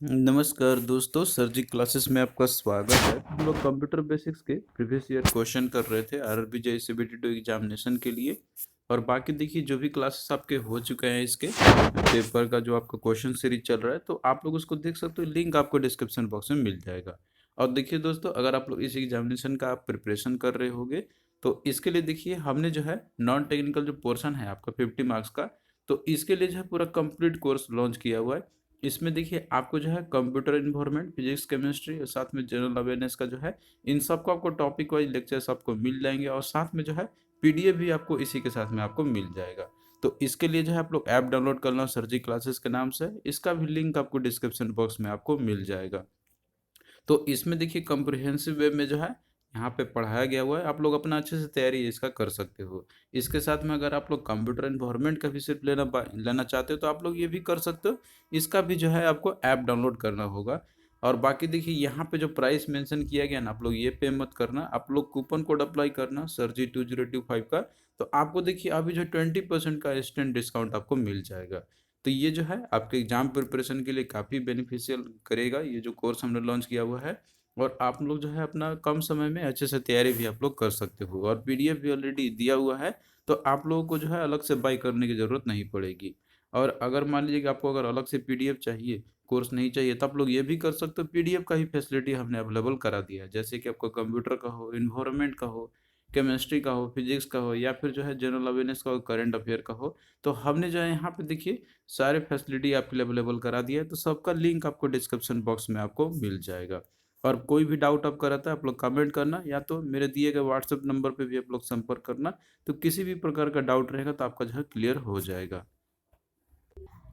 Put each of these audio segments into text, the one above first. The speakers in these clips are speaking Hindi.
नमस्कार दोस्तों, सर जी क्लासेस में आपका स्वागत है। हम लोग कंप्यूटर बेसिक्स के प्रीवियस ईयर क्वेश्चन कर रहे थे आरआरबी जेईई सीबीटी 2 एग्जामिनेशन के लिए। और बाकी देखिए जो भी क्लासेस आपके हो चुके हैं इसके पेपर का जो आपका क्वेश्चन सीरीज चल रहा है, तो आप लोग उसको देख सकते हो। लिंक आपको डिस्क्रिप्शन बॉक्स में मिल जाएगा। और देखिए दोस्तों, अगर आप लोग इस एग्जामिनेशन का आप प्रिपरेशन कर रहे होगे तो इसके लिए देखिए हमने जो है नॉन टेक्निकल जो पोर्शन है आपका 50 मार्क्स का, तो इसके लिए जो है पूरा कंप्लीट कोर्स लॉन्च किया हुआ है। इसमें देखिए आपको जो है कंप्यूटर इन्वायरमेंट, फिजिक्स, केमिस्ट्री और साथ में जनरल अवेयरनेस का जो है इन सबको आपको टॉपिक वाइज लेक्चर्स आपको मिल जाएंगे। और साथ में जो है पीडीएफ भी आपको इसी के साथ में आपको मिल जाएगा। तो इसके लिए जो है आप लोग ऐप डाउनलोड करना सर जी क्लासेस के नाम से। इसका भी लिंक आपको डिस्क्रिप्शन बॉक्स में आपको मिल जाएगा। तो इसमें देखिए कम्प्रिहेंसिव वे में जो है यहाँ पे पढ़ाया गया हुआ है। आप लोग अपना अच्छे से तैयारी इसका कर सकते हो। इसके साथ में अगर आप लोग कंप्यूटर एनवायरनमेंट का भी सिर्फ लेना चाहते हो तो आप लोग ये भी कर सकते हो। इसका भी जो है आपको ऐप डाउनलोड करना होगा। और बाकी देखिए यहाँ पे जो प्राइस मेंशन किया गया ना, आप लोग ये पे मत करना। आप लोग कूपन कोड अप्लाई करना सर जी 2025 का। तो आपको देखिए अभी जो 20% का इंस्टेंट डिस्काउंट आपको मिल जाएगा। तो ये जो है आपके एग्जाम प्रिपरेशन के लिए काफ़ी बेनिफिशियल करेगा, ये जो कोर्स हमने लॉन्च किया हुआ है। और आप लोग जो है अपना कम समय में अच्छे से तैयारी भी आप लोग कर सकते हो। और पीडीएफ भी ऑलरेडी दिया हुआ है, तो आप लोगों को जो है अलग से बाई करने की ज़रूरत नहीं पड़ेगी। और अगर मान लीजिए कि आपको अगर अलग से पीडीएफ चाहिए, कोर्स नहीं चाहिए, तो आप लोग ये भी कर सकते हो। पीडीएफ का ही फैसिलिटी हमने अवेलेबल करा दिया है। जैसे कि आपको कंप्यूटर का हो, इन्वायरमेंट का हो, केमिस्ट्री का हो, फिजिक्स का हो, या फिर जो है जनरल अवेयरनेस का हो, करंट अफेयर का हो, तो हमने जो है यहाँ पे देखिए सारे फैसिलिटी आपके लिए अवेलेबल करा दिया है। तो सबका लिंक आपको डिस्क्रिप्शन बॉक्स में आपको मिल जाएगा। और कोई भी डाउट आपका रहता है आप लोग कमेंट करना, या तो मेरे दिए गए व्हाट्सएप नंबर पे भी आप लोग संपर्क करना। तो किसी भी प्रकार का डाउट रहेगा तो आपका जो है क्लियर हो जाएगा।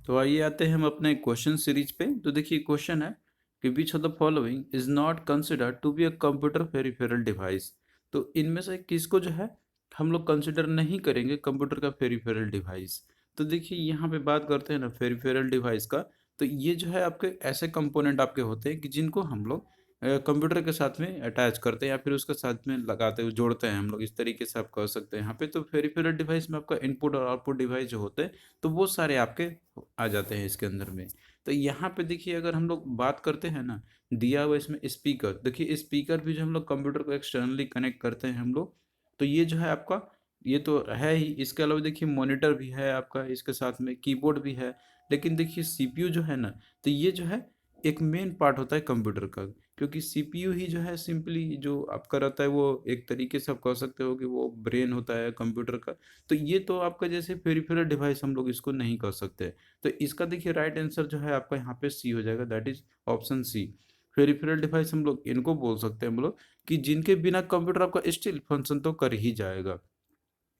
तो आइए आते हैं हम अपने क्वेश्चन सीरीज पे। तो देखिए क्वेश्चन है कि which of the following is not considered to be a computer peripheral device. तो इनमें से किसको जो है हम लोग कंसिडर नहीं करेंगे कंप्यूटर का पेरिफेरल डिवाइस। तो देखिए यहाँ पे बात करते हैं ना पेरिफेरल डिवाइस का। तो ये जो है आपके ऐसे कंपोनेंट आपके होते हैं कि जिनको हम लोग कंप्यूटर के साथ में अटैच करते हैं या फिर उसके साथ में लगाते हुए जोड़ते हैं हम लोग। इस तरीके से आप कह सकते हैं यहाँ पे। तो पेरिफेरल डिवाइस में आपका इनपुट और आउटपुट डिवाइस जो होते हैं, तो वो सारे आपके आ जाते हैं इसके अंदर में। तो यहाँ पे देखिए अगर हम लोग बात करते हैं ना, दिया हुआ इसमें स्पीकर। देखिए स्पीकर भी जो हम लोग कंप्यूटर को एक्सटर्नली कनेक्ट करते हैं हम लोग, तो ये जो है आपका ये तो है ही। इसके अलावा देखिए मॉनिटर भी है आपका, इसके साथ में कीबोर्ड भी है। लेकिन देखिए सीपीयू जो है ना, तो ये जो है एक मेन पार्ट होता है कंप्यूटर का। क्योंकि सीपीयू ही जो है सिंपली जो आपका रहता है, वो एक तरीके से आप कह सकते हो कि वो ब्रेन होता है कंप्यूटर का। तो ये तो आपका जैसे पेरिफेरल डिवाइस हम लोग इसको नहीं कर सकते। तो इसका देखिए राइट आंसर जो है आपका यहाँ पे सी हो जाएगा, that is option C. Peripheral device हम लोग इनको बोल सकते हैं हम लोग कि जिनके बिना कंप्यूटर आपका स्टिल फंक्शन तो कर ही जाएगा।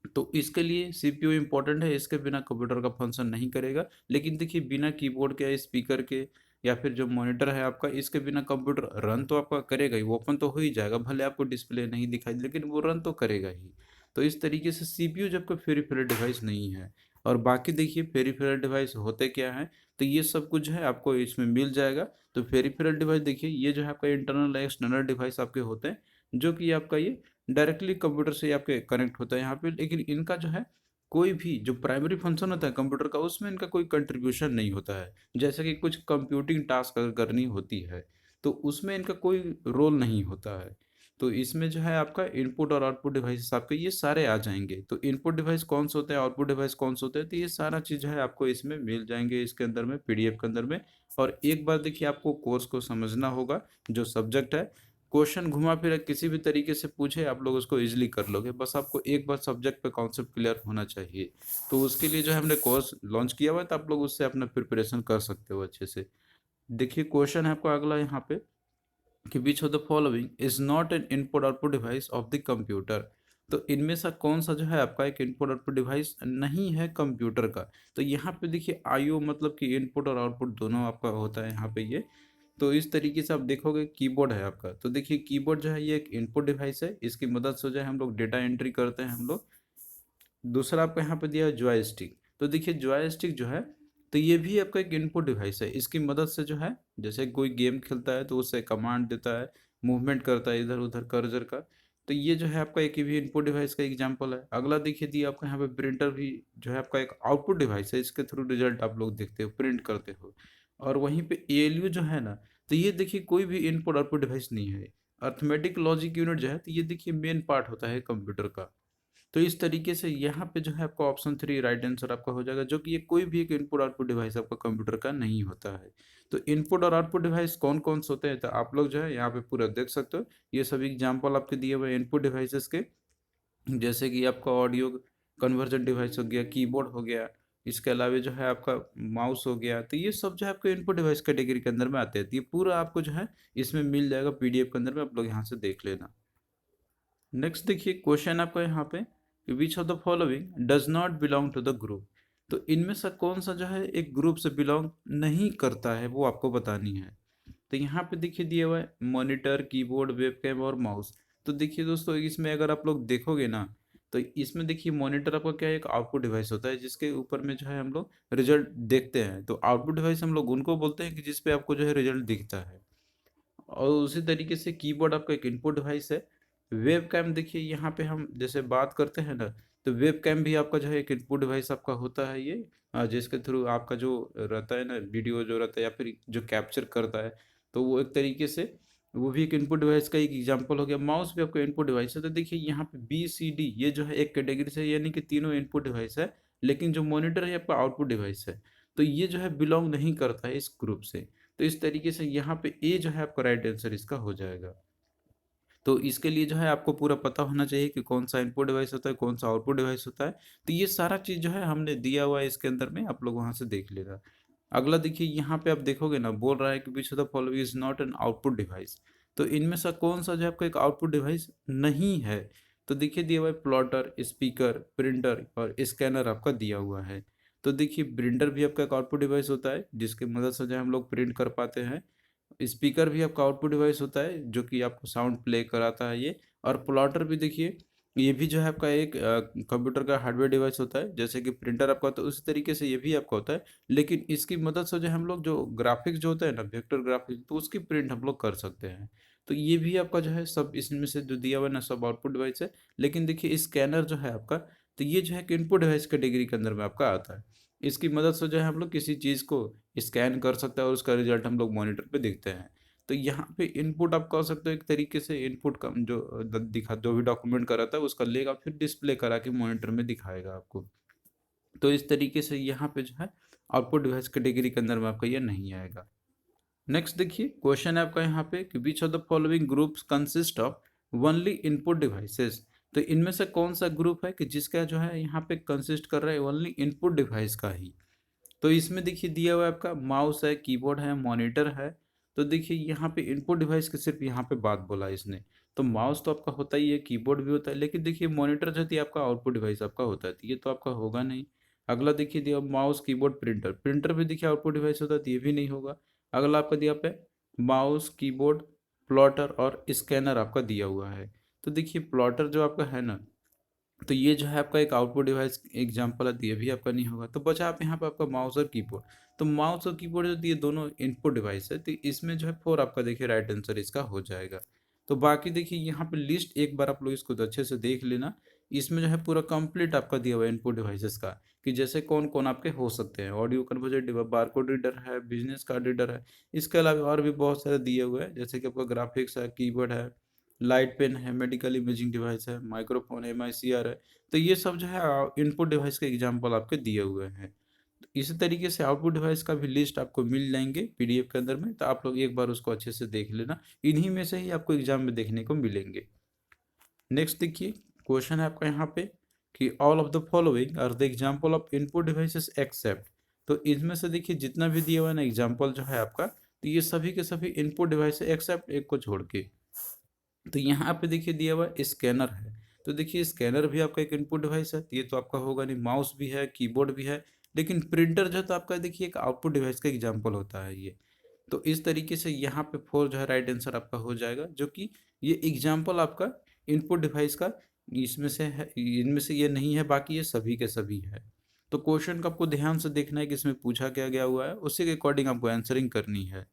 तो इसके लिए सीपीयू इंपॉर्टेंट है, इसके बिना कंप्यूटर का फंक्शन नहीं करेगा। लेकिन देखिए बिना कीबोर्ड के, स्पीकर के, या फिर जो मॉनिटर है आपका, इसके बिना कंप्यूटर रन तो आपका करेगा ही, वो ओपन तो हो ही जाएगा। भले आपको डिस्प्ले नहीं दिखाई दे, लेकिन वो रन तो करेगा ही। तो इस तरीके से सीपीयू जब कोई पेरिफेरल डिवाइस नहीं है। और बाकी देखिए पेरिफेरल डिवाइस होते क्या हैं, तो ये सब कुछ है आपको इसमें मिल जाएगा। तो पेरिफेरल डिवाइस देखिए ये जो है आपका इंटरनल एक्सटर्नल डिवाइस आपके होते हैं, जो कि आपका ये डायरेक्टली कंप्यूटर से आपके कनेक्ट होता है यहाँ पे। लेकिन इनका जो है कोई भी जो प्राइमरी फंक्शन होता है कंप्यूटर का, उसमें इनका कोई कंट्रीब्यूशन नहीं होता है। जैसे कि कुछ कंप्यूटिंग टास्क अगर करनी होती है, तो उसमें इनका कोई रोल नहीं होता है। तो इसमें जो है आपका इनपुट और आउटपुट डिवाइस आपके ये सारे आ जाएंगे। तो इनपुट डिवाइस कौन से होते हैं, आउटपुट डिवाइस कौन से होते हैं, तो ये सारा चीज़ है आपको इसमें मिल जाएंगे इसके अंदर में, पीडीएफ के अंदर में। और एक बार देखिए आपको कोर्स को समझना होगा, जो सब्जेक्ट है, क्वेश्चन घुमा फिरा किसी भी तरीके से पूछे आप लोग उसको इजीली कर लोगे। बस आपको एक बार सब्जेक्ट पे कॉन्सेप्ट क्लियर होना चाहिए। तो उसके लिए जो है हमने कोर्स लॉन्च किया हुआ है, तो आप लोग उससे अपना प्रिपरेशन कर सकते हो अच्छे से। देखिए क्वेश्चन है आपका अगला यहाँ पे कि which of the following is not an input output device of the computer. तो इनमें से कौन सा जो है आपका एक इनपुट आउटपुट डिवाइस नहीं है कंप्यूटर का। तो यहाँ पे देखिए आईओ मतलब कि इनपुट और आउटपुट दोनों आपका होता है यहाँ पे ये। तो इस तरीके से आप देखोगे कीबोर्ड है आपका। तो देखिए कीबोर्ड जो है ये एक इनपुट डिवाइस है, इसकी मदद से जो है हम लोग डेटा एंट्री करते हैं हम लोग। दूसरा आपका यहाँ पे दिया है जॉयस्टिक। तो देखिए जॉयस्टिक जो है, तो ये भी आपका एक इनपुट डिवाइस है। इसकी मदद से जो है जैसे कोई गेम खेलता है तो उससे कमांड देता है, मूवमेंट करता है इधर उधर कर्सर का। तो ये जो है आपका एक भी इनपुट डिवाइस का एग्जांपल है। अगला देखिए दिया आपका यहाँ पे प्रिंटर भी जो है आपका एक आउटपुट डिवाइस है। इसके थ्रू रिजल्ट आप लोग देखते हो, प्रिंट करते हो। और वहीं पे एएलयू जो है ना, तो ये देखिए कोई भी इनपुट आउटपुट डिवाइस नहीं है। अर्थमेटिक लॉजिक यूनिट जो है, तो ये देखिए मेन पार्ट होता है कंप्यूटर का। तो इस तरीके से यहाँ पे जो है आपका ऑप्शन 3 राइट आंसर आपका हो जाएगा, जो कि ये कोई भी एक इनपुट आउटपुट डिवाइस आपका कंप्यूटर का नहीं होता है। तो इनपुट और आउटपुट डिवाइस कौन कौन से होते हैं, तो आप लोग जो है यहाँ पे पूरा देख सकते हो। ये सभी एग्जाम्पल आपके दिए हुए इनपुट डिवाइसेस के, जैसे कि आपका ऑडियो कन्वर्जन डिवाइस हो गया, कीबोर्ड हो गया, इसके अलावा जो है आपका माउस हो गया। तो ये सब जो है आपको इनपुट डिवाइस कैटेगरी के अंदर में आते हैं। तो ये पूरा आपको जो है इसमें मिल जाएगा पीडीएफ के अंदर में, आप लोग यहाँ से देख लेना। नेक्स्ट देखिए क्वेश्चन आपका यहाँ पे, which of the following does not belong to the group. तो इनमें से कौन सा जो है एक ग्रुप से बिलोंग नहीं करता है, वो आपको बतानी है। तो यहाँ पे देखिए दिया हुआ है मॉनिटर, कीबोर्ड, वेबकैम और माउस। तो देखिए दोस्तों, इसमें अगर आप लोग देखोगे ना, तो इसमें देखिए मॉनिटर आपका क्या है, एक आउटपुट डिवाइस होता है जिसके ऊपर में जो है हम लोग रिजल्ट देखते हैं। तो आउटपुट डिवाइस हम लोग उनको बोलते हैं कि जिसपे आपको जो है रिजल्ट दिखता है। और उसी तरीके से कीबोर्ड आपका एक इनपुट डिवाइस है। वेब कैम देखिए यहाँ पे हम जैसे बात करते हैं ना, तो वेब कैम भी आपका जो है एक इनपुट डिवाइस आपका होता है ये, जिसके थ्रू आपका जो रहता है ना वीडियो जो रहता है या फिर जो कैप्चर करता है, तो वो एक तरीके से वो भी एक इनपुट डिवाइस का एक एग्जांपल हो गया। माउस भी आपका इनपुट डिवाइस है। तो देखिए यहाँ पे बी सी डी ये जो है एक कैटेगरी से, यानी कि तीनों इनपुट डिवाइस है, लेकिन जो मॉनिटर है आपका आउटपुट डिवाइस है। तो ये जो है बिलोंग नहीं करता है इस ग्रुप से। तो इस तरीके से यहाँ पे ए जो है आपका राइट आंसर इसका हो जाएगा। तो इसके लिए जो है आपको पूरा पता होना चाहिए कि कौन सा इनपुट डिवाइस होता है, कौन सा आउटपुट डिवाइस होता है। तो ये सारा चीज़ जो है हमने दिया हुआ है इसके अंदर में, आप लोग वहाँ से देख लेना। अगला देखिए यहाँ पे आप देखोगे ना, बोल रहा है कि which of the following is not an output device. तो इनमें से कौन सा जो है आपका एक आउटपुट डिवाइस नहीं है। तो देखिए दिया हुआ है प्लॉटर, स्पीकर, प्रिंटर और स्कैनर आपका दिया हुआ है। तो देखिए प्रिंटर भी आपका एक आउटपुट डिवाइस होता है जिसकी मदद से जो है हम लोग प्रिंट कर पाते हैं। स्पीकर भी आपका आउटपुट डिवाइस होता है जो कि आपको साउंड प्ले कराता है ये। और प्लॉटर भी देखिए, ये भी जो है आपका एक कंप्यूटर का हार्डवेयर डिवाइस होता है, जैसे कि प्रिंटर आपका होता है उसी तरीके से ये भी आपका होता है। लेकिन इसकी मदद से जो हम लोग जो ग्राफिक्स जो होता है ना, वेक्टर ग्राफिक्स, तो उसकी प्रिंट हम लोग कर सकते हैं। तो ये भी आपका जो है सब इसमें से जो दिया हुआ है ना, सब आउटपुट डिवाइस है। लेकिन देखिए स्कैनर जो है आपका, तो ये जो है कि इनपुट डिवाइस कैटेगरी के अंदर में आपका आता है। इसकी मदद से जो है हम लोग किसी चीज़ को स्कैन कर सकते हैं और उसका रिजल्ट हम लोग मॉनिटर पे देखते हैं। तो यहाँ पे इनपुट आप कह सकते हो एक तरीके से, इनपुट का जो दिखा जो भी डॉक्यूमेंट करा था उसका लेगा, फिर डिस्प्ले करा के मॉनिटर में दिखाएगा आपको। तो इस तरीके से यहाँ पे जो है आउटपुट डिवाइस कैटेगरी के अंदर में आपका ये नहीं आएगा। नेक्स्ट देखिए क्वेश्चन है आपका यहाँ पे कि which of the following groups consist of only input devices. तो इनमें से कौन सा ग्रुप है कि जिसका जो है यहाँ पे कंसिस्ट कर रहा है ओनली इनपुट डिवाइस का ही। तो इसमें देखिए दिया हुआ है आपका माउस है, कीबोर्ड है, मॉनिटर है। तो देखिए यहाँ पे इनपुट डिवाइस की सिर्फ यहाँ पे बात बोला है इसने। तो माउस तो आपका होता ही है, कीबोर्ड भी होता है, लेकिन देखिए मॉनिटर जो है आपका आउटपुट डिवाइस आपका होता है, तो ये तो आपका होगा नहीं। अगला देखिए दिया माउस, कीबोर्ड, प्रिंटर, प्रिंटर भी देखिए आउटपुट डिवाइस होता है, तो ये भी नहीं होगा। अगला आपका दिया पे माउस, कीबोर्ड, प्लॉटर और स्कैनर आपका दिया हुआ है। तो देखिए प्लॉटर जो आपका है ना, तो ये जो है आपका एक आउटपुट डिवाइस एग्जांपल है, तो ये भी आपका नहीं होगा। तो बचा आप यहाँ पे आपका माउस और कीबोर्ड। तो माउस और कीबोर्ड जो ये दोनों इनपुट डिवाइस है, तो इसमें जो है 4 आपका देखिए राइट आंसर इसका हो जाएगा। तो बाकी देखिए यहाँ पे लिस्ट एक बार आप लोग इसको तो अच्छे से देख लेना। इसमें जो है पूरा कंप्लीट आपका दिया हुआ है इनपुट डिवाइसेस का, कि जैसे कौन कौन आपके हो सकते हैं। Audio conversion device, barcode reader है, बिजनेस कार्ड रीडर है। इसके अलावा और भी बहुत सारे दिए हुए हैं, जैसे कि आपका ग्राफिक्स है, कीबोर्ड है, लाइट पेन है, मेडिकल इमेजिंग डिवाइस है, माइक्रोफोन है, MICR है। तो ये सब जो है इनपुट डिवाइस के एग्जांपल आपके दिए हुए हैं। तो इसी तरीके से आउटपुट डिवाइस का भी लिस्ट आपको मिल जाएंगे पीडीएफ के अंदर में, तो आप लोग एक बार उसको अच्छे से देख लेना। इन्हीं में से ही आपको एग्जाम में देखने को मिलेंगे। नेक्स्ट देखिए क्वेश्चन है आपका यहाँ पे कि all of the following are the example of input devices except. तो इसमें से देखिए जितना भी दिया हुआ है ना एग्जाम्पल जो है आपका, तो ये सभी के सभी इनपुट डिवाइस है एक्सेप्ट एक को छोड़ के। तो यहाँ पे देखिए दिया हुआ है स्कैनर है। तो देखिए स्कैनर भी आपका एक इनपुट डिवाइस है, तो ये तो आपका होगा नहीं। माउस भी है, कीबोर्ड भी है, लेकिन प्रिंटर जो है तो आपका देखिए एक आउटपुट डिवाइस का एग्जांपल होता है ये। तो इस तरीके से यहाँ पे 4 जो है राइट आंसर आपका हो जाएगा, जो कि ये एग्जाम्पल आपका इनपुट डिवाइस का इसमें से है, इनमें से ये नहीं है, बाकी ये सभी के सभी है। तो क्वेश्चन को आपको ध्यान से देखना है कि इसमें पूछा क्या गया हुआ है, उसी के अकॉर्डिंग आपको आंसरिंग करनी है।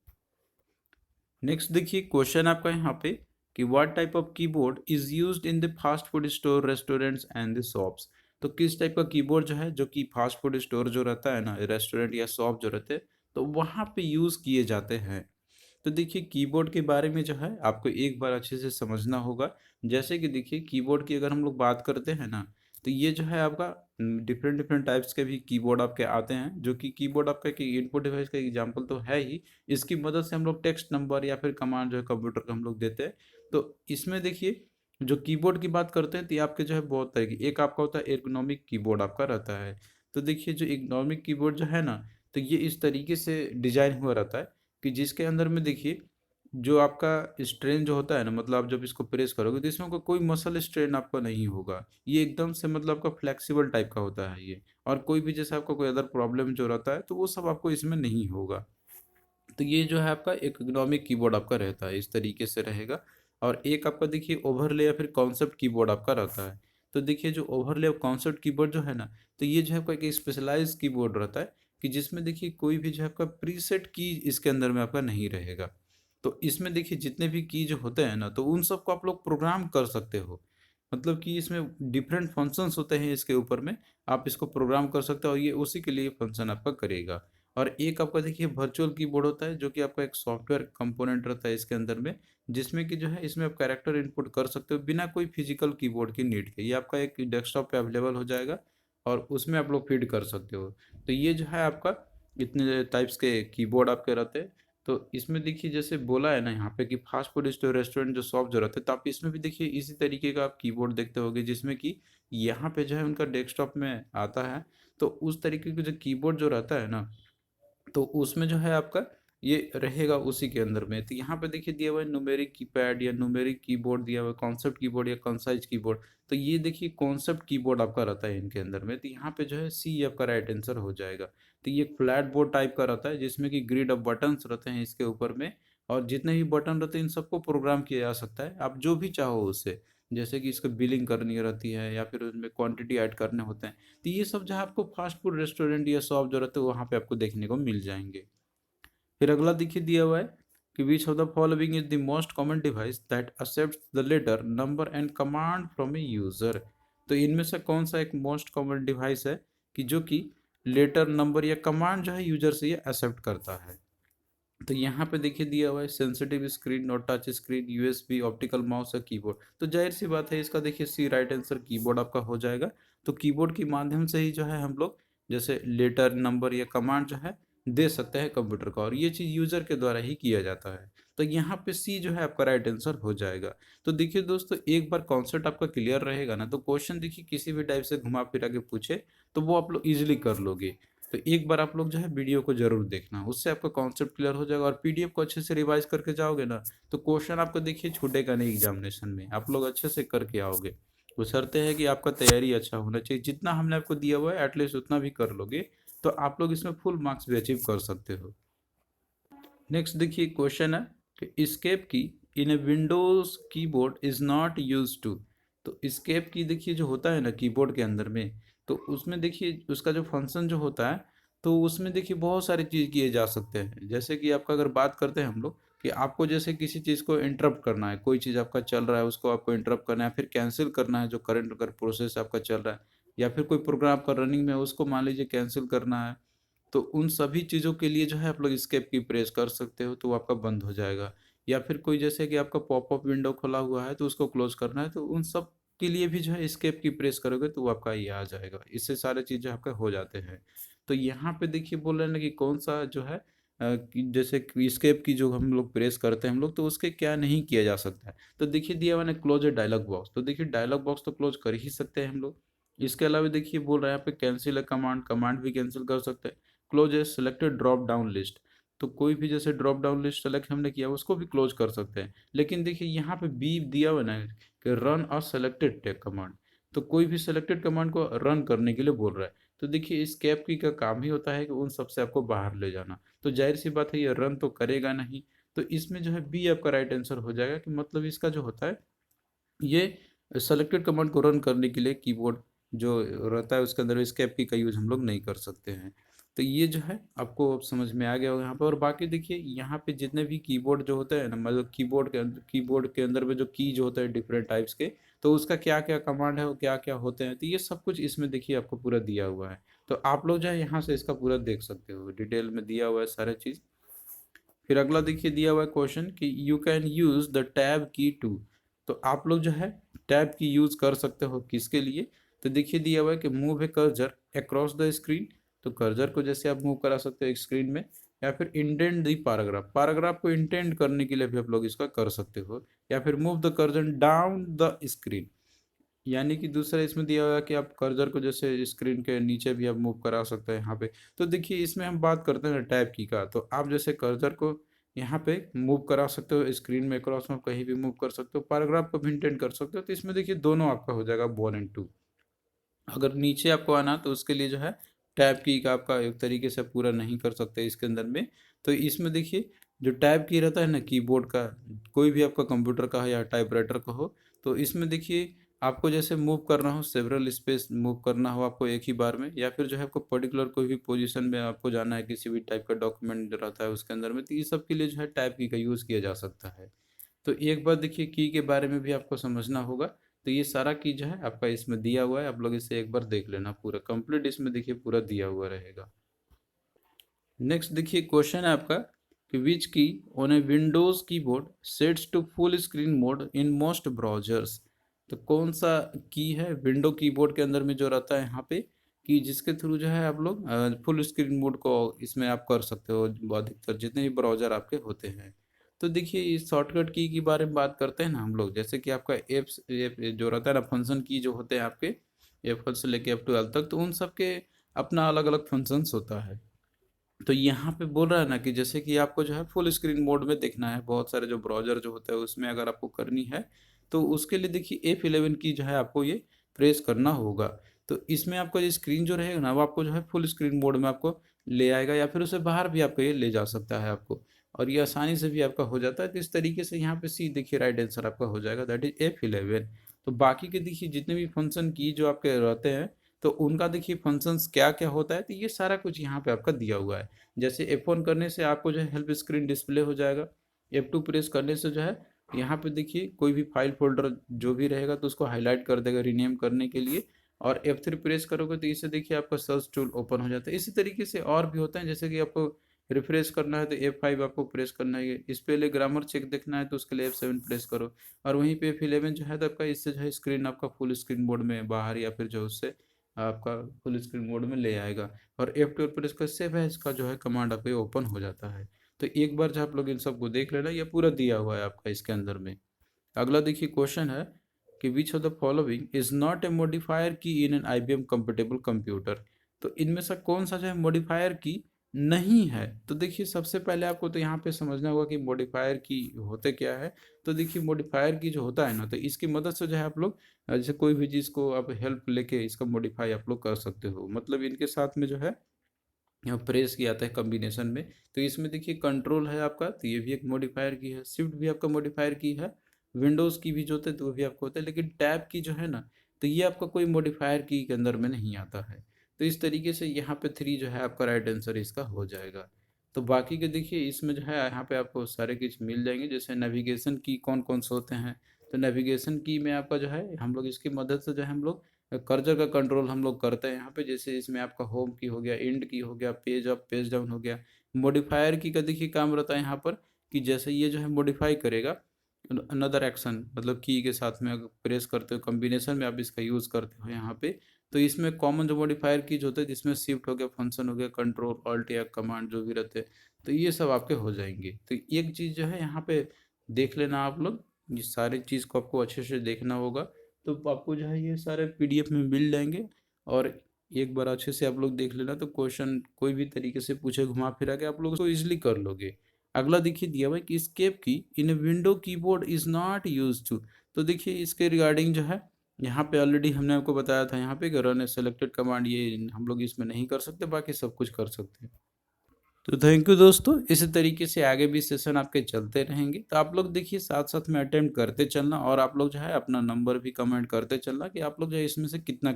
नेक्स्ट देखिए क्वेश्चन आपका यहाँ पे कि what type of keyboard is used in the fast food store, restaurants and the shops. तो किस टाइप का कीबोर्ड जो है, जो कि फास्ट फूड स्टोर जो रहता है ना, रेस्टोरेंट या शॉप जो रहते हैं, तो वहाँ पे यूज़ किए जाते हैं। तो देखिए कीबोर्ड के बारे में जो है आपको एक बार अच्छे से समझना होगा। जैसे कि देखिए कीबोर्ड की अगर हम लोग बात करते हैं ना, तो ये जो है आपका डिफरेंट डिफरेंट टाइप्स के भी कीबोर्ड आपके आते हैं, जो कि कीबोर्ड आपका कि इनपुट डिवाइस का एग्जांपल तो है ही। इसकी मदद से हम लोग टेक्स्ट नंबर या फिर कमांड जो है कंप्यूटर का हम लोग देते हैं। तो इसमें देखिए जो कीबोर्ड की बात करते हैं तो ये आपके जो है बहुत तरह की, एक आपका होता है एर्गोनॉमिक कीबोर्ड आपका रहता है। तो देखिए जो एर्गोनॉमिक कीबोर्ड जो है ना, तो ये इस तरीके से डिजाइन हुआ रहता है कि जिसके अंदर में देखिए जो आपका स्ट्रेन जो होता है ना, मतलब आप जब इसको प्रेस करोगे तो इसमें कोई मसल स्ट्रेन आपका नहीं होगा। ये एकदम से मतलब आपका फ्लेक्सिबल टाइप का होता है ये, और कोई भी जैसे आपका कोई अदर प्रॉब्लम जो रहता है तो वो सब आपको इसमें नहीं होगा। तो ये जो है आपका एक इकोनॉमिक कीबोर्ड आपका रहता है, इस तरीके से रहेगा। और एक आपका देखिए ओवरले या फिर कॉन्सेप्ट कीबोर्ड आपका रहता है। तो देखिए जो ओवरले और कॉन्सेप्ट कीबोर्ड जो है ना, तो ये जो है आपका एक स्पेशलाइज कीबोर्ड रहता है कि जिसमें देखिए कोई भी जो है आपका प्रीसेट की इसके अंदर में आपका नहीं रहेगा। तो इसमें देखिए जितने भी की जो होते हैं ना, तो उन सबको आप लोग प्रोग्राम कर सकते हो। मतलब कि इसमें डिफरेंट फंक्शंस होते हैं इसके ऊपर में, आप इसको प्रोग्राम कर सकते हो और ये उसी के लिए फंक्शन आपका करेगा। और एक आपका देखिए वर्चुअल कीबोर्ड होता है, जो कि आपका एक सॉफ्टवेयर कंपोनेंट रहता है इसके अंदर में, जिसमें कि जो है इसमें आप कैरेक्टर इनपुट कर सकते हो बिना कोई फिजिकल कीबोर्ड की नीड के। ये आपका एक डेस्कटॉप पे अवेलेबल हो जाएगा और उसमें आप लोग फीड कर सकते हो। तो ये जो है आपका इतने टाइप्स के कीबोर्ड आपके रहते हैं। तो इसमें देखिए जैसे बोला है ना यहाँ पे कि फास्ट फूड रेस्टोरेंट जो शॉप जो रहते हैं, तो आप इसमें भी देखिए इसी तरीके का आप कीबोर्ड देखते होगे, जिसमें कि यहाँ पे जो है उनका डेस्कटॉप में आता है। तो उस तरीके का जो कीबोर्ड जो रहता है ना, तो उसमें जो है आपका ये रहेगा उसी के अंदर में। तो यहाँ पे देखिए दिया हुआ है न्यूमेरिक कीपैड या न्यूमेरिक कीबोर्ड दिया हुआ है, कॉन्सेप्ट कीबोर्ड या कंसाइज कीबोर्ड। तो ये देखिए कॉन्सेप्ट कीबोर्ड आपका रहता है इनके अंदर में। तो यहाँ पे जो है सी आपका राइट आंसर हो जाएगा। तो ये फ्लैट बोर्ड टाइप का रहता है, जिसमें कि ग्रिड ऑफ बटन्स रहते हैं इसके ऊपर में, और जितने भी बटन रहते हैं इन सबको प्रोग्राम किया जा सकता है आप जो भी चाहो उससे। जैसे कि इसको बिलिंग करनी रहती है या फिर उसमें क्वांटिटी ऐड करने होते हैं। तो ये सब जो है आपको फास्ट फूड रेस्टोरेंट या शॉप जो रहते हैं वहाँ पे आपको देखने को मिल जाएंगे। फिर अगला देखिए दिया हुआ है कि which of the following is the most common device that accepts the letter number and command from a user. तो इनमें से कौन सा एक मोस्ट कॉमन डिवाइस है कि जो कि लेटर नंबर या कमांड जो है यूजर से ये एक्सेप्ट करता है। तो यहाँ पे देखिए दिया हुआ है sensitive screen, not touch screen, USB, optical mouse या कीबोर्ड। तो जाहिर सी बात है इसका देखिए सी राइट आंसर कीबोर्ड आपका हो जाएगा। तो कीबोर्ड के माध्यम से ही जो है हम लोग जैसे लेटर नंबर या कमांड जो है दे सकते हैं कंप्यूटर का, और ये चीज़ यूजर के द्वारा ही किया जाता है। तो यहाँ पे सी जो है आपका राइट आंसर हो जाएगा। तो देखिए दोस्तों एक बार कॉन्सेप्ट आपका क्लियर रहेगा ना, तो क्वेश्चन देखिए किसी भी टाइप से घुमा फिरा के पूछे तो वो आप लोग इजिली कर लोगे। तो एक बार आप लोग जो है वीडियो को जरूर देखना, उससे आपका कॉन्सेप्ट क्लियर हो जाएगा। और पीडीएफ को अच्छे से रिवाइज करके जाओगे ना, तो क्वेश्चन आपको देखिए छूटेगा नहीं एग्जामिनेशन में, आप लोग अच्छे से करके आओगे। तो शर्तें है कि आपका तैयारी अच्छा होना चाहिए, जितना हमने आपको दिया हुआ है एटलीस्ट उतना भी कर लोगे तो आप लोग इसमें फुल मार्क्स भी अचीव कर सकते हो। नेक्स्ट देखिए क्वेश्चन है कि escape key in a Windows keyboard is not use to. तो स्केप की देखिए जो होता है ना कीबोर्ड के अंदर में, तो उसमें देखिए उसका जो फंक्शन जो होता है, तो उसमें देखिए बहुत सारी चीज़ किए जा सकते हैं। जैसे कि आपका अगर बात करते हैं हम लोग कि आपको जैसे किसी चीज़ को इंटरप्ट करना है, कोई चीज़ आपका चल रहा है उसको आपको इंटरप्ट करना है, फिर कैंसिल करना है जो करंट अगर प्रोसेस आपका चल रहा है, या फिर कोई प्रोग्राम आपका रनिंग में है उसको मान लीजिए कैंसिल करना है। तो उन सभी चीज़ों के लिए जो है आप लोग एस्केप की प्रेस कर सकते हो, तो वो आपका बंद हो जाएगा। या फिर कोई जैसे कि आपका पॉपअप विंडो खुला हुआ है तो उसको क्लोज करना है, तो उन सब के लिए भी जो है एस्केप की प्रेस करोगे तो वो आपका ये आ जाएगा। इससे सारे चीज़ें आपका हो जाते हैं। तो यहाँ पे देखिए बोल रहे हैं ना कि कौन सा जो है कि जैसे एस्केप की जो हम लोग प्रेस करते हैं हम लोग, तो उसके क्या नहीं किया जा सकता है। तो देखिए दिया मैंने क्लोज ए डायलॉग बॉक्स, तो देखिए डायलॉग बॉक्स तो क्लोज कर ही सकते हैं हम लोग। इसके अलावा देखिए बोल रहा है यहाँ पे कैंसिल है कमांड, कमांड भी कैंसिल कर सकते हैं। क्लोज ए सिलेक्टेड ड्रॉप डाउन लिस्ट, तो कोई भी जैसे ड्रॉप डाउन लिस्ट सेलेक्ट हमने किया उसको भी क्लोज कर सकते हैं। लेकिन देखिए यहाँ पे बी दिया हुआ ना कि run a selected take command, तो कोई भी सेलेक्टेड कमांड को रन करने के लिए बोल रहा है। तो देखिए इस कैप की का काम ही होता है कि उन सबसे आपको बाहर ले जाना, तो जाहिर सी बात है ये रन तो करेगा नहीं। तो इसमें जो है बी आपका राइट आंसर हो जाएगा, कि मतलब इसका जो होता है ये सेलेक्टेड कमांड को रन करने के लिए कीबोर्ड जो रहता है उसके अंदर एस्केप की का यूज हम लोग नहीं कर सकते हैं। तो ये जो है आपको अब समझ में आ गया होगा यहाँ पे। और बाकी देखिए यहाँ पे जितने भी कीबोर्ड जो होते हैं ना, मतलब कीबोर्ड के अंदर में जो की जो होता है डिफरेंट टाइप्स के, तो उसका क्या क्या कमांड है वो क्या क्या होते हैं, तो ये सब कुछ इसमें देखिए आपको पूरा दिया हुआ है। तो आप लोग जो है यहाँ से इसका पूरा देख सकते हो, डिटेल में दिया हुआ है सारा चीज़। फिर अगला देखिए दिया हुआ है क्वेश्चन कि you can use the tab की टू। तो आप लोग जो है टैब की यूज कर सकते हो किसके लिए? तो देखिए दिया हुआ है कि move A cursor across the screen. तो कर्जर को जैसे आप मूव करा सकते हो एक स्क्रीन में, या फिर इंडेंट दी पैराग्राफ, पैराग्राफ को इंडेंट करने के लिए भी आप लोग इसका कर सकते हो, या फिर move the cursor down the screen. यानी कि दूसरा इसमें दिया हुआ है कि आप कर्सर को जैसे स्क्रीन के नीचे भी आप मूव करा सकते हैं यहाँ पे। तो देखिए इसमें हम बात करते हैं टैब की का, तो आप जैसे कर्सर को यहाँ पे मूव करा सकते हो स्क्रीन में क्रॉस में, कहीं भी मूव कर सकते हो, पैराग्राफ को भी इंटेंड कर सकते हो। तो इसमें देखिए दोनों आपका हो जाएगा 1 और 2। अगर नीचे आपको आना तो उसके लिए जो है टैब की का आपका एक तरीके से पूरा नहीं कर सकते इसके अंदर में। तो इसमें देखिए जो टैब की रहता है ना कीबोर्ड का, कोई भी आपका कंप्यूटर का हो या टाइपराइटर का हो, तो इसमें देखिए आपको जैसे मूव करना हो, सेवरल स्पेस मूव करना हो आपको एक ही बार में, या फिर जो है आपको पर्टिकुलर कोई भी पोजीशन में आपको जाना है किसी भी टाइप का डॉक्यूमेंट जो रहता है उसके अंदर में, तो ये सब के लिए जो है टैब की का यूज़ किया जा सकता है। तो एक बार देखिए की के बारे में भी आपको समझना होगा। तो ये सारा की जो है आपका इसमें दिया हुआ है, आप लोग इसे एक बार देख लेना पूरा कंप्लीट, इसमें देखिए पूरा दिया हुआ रहेगा। नेक्स्ट देखिए क्वेश्चन है आपका कि which key on a Windows keyboard sets to full screen mode in most browsers. तो कौन सा की है विंडो कीबोर्ड के अंदर में जो रहता है यहाँ पे, कि जिसके थ्रू जो है आप लोग फुल स्क्रीन मोड को इसमें आप कर सकते हो अधिकतर जितने भी ब्राउजर आपके होते हैं। तो देखिए इस शॉर्टकट की बारे में बात करते हैं ना हम लोग, जैसे कि आपका एप्स जो रहता है ना फंक्शन की जो होते हैं आपके F1 से लेके F12 तक, तो उन सब के अपना अलग अलग फंक्शंस होता है। तो यहाँ पे बोल रहा है ना कि जैसे कि आपको जो है फुल स्क्रीन मोड में देखना है, बहुत सारे जो ब्राउजर जो होता है उसमें अगर आपको करनी है, तो उसके लिए देखिए F11 की जो है आपको ये प्रेस करना होगा। तो इसमें आपका जो स्क्रीन जो रहेगा ना वो आपको जो है फुल स्क्रीन मोड में आपको ले आएगा, या फिर उसे बाहर भी आपको ये ले जा सकता है आपको, और ये आसानी से भी आपका हो जाता है। तो इस तरीके से यहाँ पे सी देखिए राइट आंसर आपका हो जाएगा, दैट इज F11। तो बाकी के देखिए जितने भी फंक्शन की जो आपके रहते हैं, तो उनका देखिए फंक्शंस क्या क्या होता है, तो ये सारा कुछ यहाँ पे आपका दिया हुआ है। जैसे F1 करने से आपको जो है हेल्प स्क्रीन डिस्प्ले हो जाएगा। F2 प्रेस करने से जो है यहाँ पे देखिए कोई भी फाइल फोल्डर जो भी रहेगा तो उसको हाईलाइट कर देगा रीनेम करने के लिए। और F3 प्रेस करोगे तो इससे देखिए आपका सर्च टूल ओपन हो जाता है। इसी तरीके से और भी होता है, जैसे कि आपको रिफ्रेश करना है तो F5 आपको प्रेस करना है, इस पे लिए ग्रामर चेक देखना है तो उसके लिए F7 प्रेस करो। और वहीं पे F11 जो है तो आपका इससे जो है स्क्रीन आपका फुल स्क्रीन मोड में बाहर, या फिर जो उससे आपका फुल स्क्रीन मोड में ले आएगा। और F12 पर इसका सेव है इसका जो है कमांड आपको ओपन हो जाता है। तो एक बार जो आप लोग इन सबको देख लेना, ये पूरा दिया हुआ है आपका इसके अंदर में। अगला देखिए क्वेश्चन है कि which of the following is not a modifier key in an IBM compatible computer. तो इनमें से कौन सा जो है मॉडिफायर की नहीं है? तो देखिए सबसे पहले आपको तो यहाँ पे समझना होगा कि मॉडिफायर की होते क्या है। तो देखिए मॉडिफायर की जो होता है ना, तो इसकी मदद से जो है आप लोग जैसे कोई भी चीज़ को आप हेल्प लेके इसका मॉडिफाई आप लोग कर सकते हो, मतलब इनके साथ में जो है यहाँ प्रेस किया जाता है कॉम्बिनेशन में। तो इसमें देखिए कंट्रोल है आपका, तो ये भी एक मॉडिफायर की है, शिफ्ट भी आपका मॉडिफायर की है, विंडोज़ की भी जो होते हैं तो वो भी आपको होता है, लेकिन टैब की जो है ना, तो ये आपका कोई मॉडिफायर की के अंदर में नहीं आता है। तो इस तरीके से यहाँ पे 3 जो है आपका राइट आंसर इसका हो जाएगा। तो बाकी के देखिए इसमें जो है यहाँ पे आपको सारे कुछ मिल जाएंगे, जैसे नेविगेशन की कौन कौन से होते हैं। तो नेविगेशन की में आपका जो है हम लोग इसकी मदद से जो है हम लोग कर्सर का कंट्रोल हम लोग करते हैं यहाँ पे। जैसे इसमें आपका होम की हो गया, एंड की हो गया, पेज अप पेज डाउन हो गया। मॉडिफायर की का देखिए काम रहता है यहाँ पर कि जैसे ये जो है मॉडिफाई करेगा अनदर एक्शन, मतलब की के साथ में अगर प्रेस करते हो कॉम्बिनेशन में आप इसका यूज़ करते हो यहाँ पे। तो इसमें कॉमन जो मॉडिफायर की जो होते हैं जिसमें शिफ्ट हो गया, फंक्शन हो गया, कंट्रोल ऑल्ट या कमांड जो भी रहते हैं, तो ये सब आपके हो जाएंगे। तो एक चीज़ जो है यहाँ पे देख लेना आप लोग, ये सारी चीज़ को आपको अच्छे से देखना होगा। तो आपको जो है ये सारे PDF में मिल जाएंगे। और एक बार अच्छे से आप लोग देख लेना, तो क्वेश्चन कोई भी तरीके से पूछे घुमा फिरा के आप लोग उसको इजिली कर लोगे। अगला देखिए दिया हुआ है कि escape key in window keyboard is not use to. तो देखिए इसके रिगार्डिंग जो है यहाँ पे ऑलरेडी हमने आपको बताया था यहाँ पे कि रन ए सेलेक्टेड कमांड, ये हम लोग इसमें नहीं कर सकते, बाकी सब कुछ कर सकते हैं। तो थैंक यू दोस्तों, इसी तरीके से आगे भी सेशन आपके चलते रहेंगे। तो आप लोग देखिए साथ साथ में अटेम्प्ट करते चलना, और आप लोग जो है अपना नंबर भी कमेंट करते चलना कि आप लोग जो है इसमें से कितना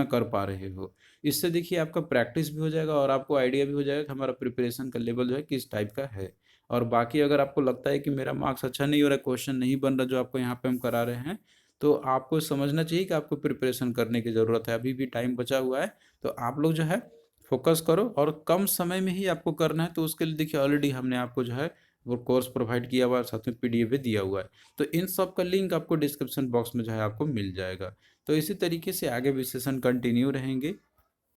कर पा रहे हो। इससे देखिए आपका प्रैक्टिस भी हो जाएगा और आपको आइडिया भी हो जाएगा कि हमारा प्रिपरेशन का लेवल जो है किस टाइप का है। और बाकी अगर आपको लगता है कि मेरा मार्क्स अच्छा नहीं हो रहा है, क्वेश्चन नहीं बन रहा जो आपको यहाँ पे हम करा रहे हैं, तो आपको समझना चाहिए कि आपको प्रिपरेशन करने की ज़रूरत है, अभी भी टाइम बचा हुआ है। तो आप लोग जो है फ़ोकस करो और कम समय में ही आपको करना है, तो उसके लिए देखिए ऑलरेडी हमने आपको जो है वो कोर्स प्रोवाइड किया हुआ है, साथ में पीडीएफ भी दिया हुआ है। तो इन सब का लिंक आपको डिस्क्रिप्शन बॉक्स में जो है आपको मिल जाएगा। तो इसी तरीके से आगे भी सेशन कंटिन्यू रहेंगे।